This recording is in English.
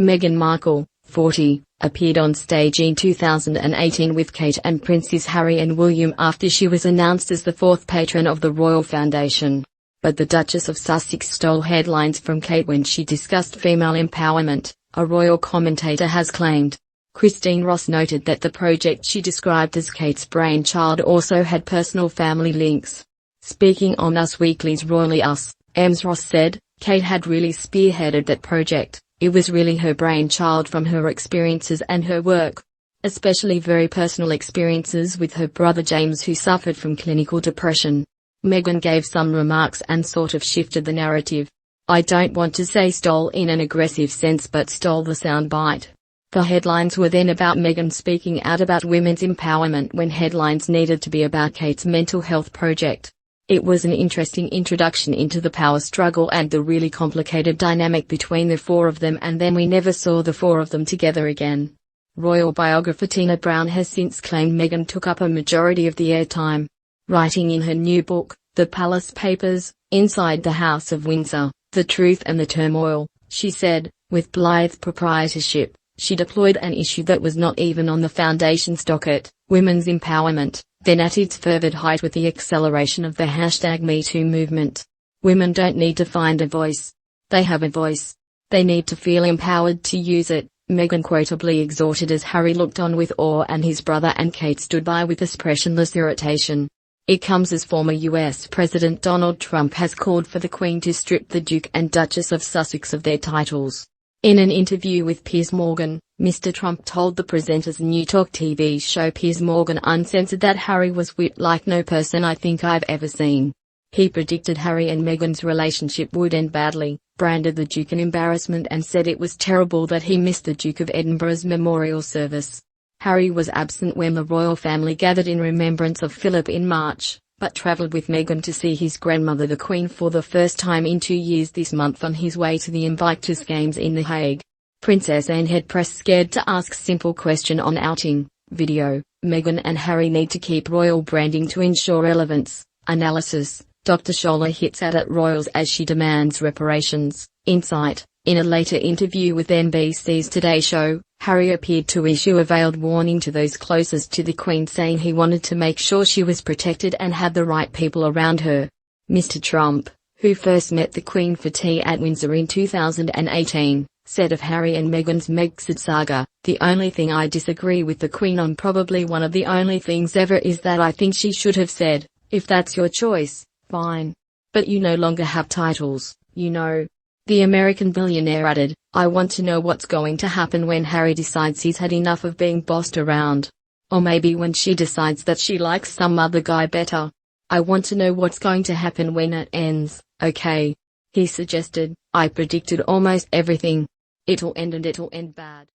Meghan Markle, 40, appeared on stage in 2018 with Kate and Princes Harry and William after she was announced as the fourth patron of the Royal Foundation. But the Duchess of Sussex stole headlines from Kate when she discussed female empowerment, a royal commentator has claimed. Christine Ross noted that the project she described as Kate's brainchild also had personal family links. Speaking on Us Weekly's Royally Us, Ms. Ross said, "Kate had really spearheaded that project. It was really her brainchild from her experiences and her work. Especially very personal experiences with her brother James, who suffered from clinical depression." Meghan gave some remarks and sort of shifted the narrative. "I don't want to say stole in an aggressive sense, but stole the soundbite." The headlines were then about Meghan speaking out about women's empowerment when headlines needed to be about Kate's mental health project. It was an interesting introduction into the power struggle and the really complicated dynamic between the four of them, and then we never saw the four of them together again. Royal biographer Tina Brown has since claimed Meghan took up a majority of the airtime. Writing in her new book, The Palace Papers, Inside the House of Windsor, The Truth and the Turmoil, she said, with blithe proprietorship, she deployed an issue that was not even on the Foundation's docket, women's empowerment, then at its fervid height with the acceleration of the #MeToo movement. Women don't need to find a voice. They have a voice. They need to feel empowered to use it, Meghan quotably exhorted as Harry looked on with awe and his brother and Kate stood by with expressionless irritation. It comes as former US President Donald Trump has called for the Queen to strip the Duke and Duchess of Sussex of their titles. In an interview with Piers Morgan, Mr. Trump told the presenter's new talk TV show Piers Morgan Uncensored that Harry was whipped like no person I think I've ever seen. He predicted Harry and Meghan's relationship would end badly, branded the Duke an embarrassment and said it was terrible that he missed the Duke of Edinburgh's memorial service. Harry was absent when the royal family gathered in remembrance of Philip in March, but travelled with Meghan to see his grandmother the Queen for the first time in 2 years this month on his way to the Invictus Games in The Hague. Princess Anne had pressed scared to ask simple question on outing video. Meghan and Harry need to keep royal branding to ensure relevance. Analysis. Dr. Scholler hits out at royals as she demands reparations. Insight. In a later interview with NBC's Today Show, Harry appeared to issue a veiled warning to those closest to the Queen, saying he wanted to make sure she was protected and had the right people around her. Mr. Trump, who first met the Queen for tea at Windsor in 2018, said of Harry and Meghan's Megxit saga, "The only thing I disagree with the Queen on, probably one of the only things ever, is that I think she should have said, if that's your choice, fine. But you no longer have titles, you know." The American billionaire added, "I want to know what's going to happen when Harry decides he's had enough of being bossed around. Or maybe when she decides that she likes some other guy better. I want to know what's going to happen when it ends, okay?" He suggested, "I predicted almost everything. It'll end and it'll end bad."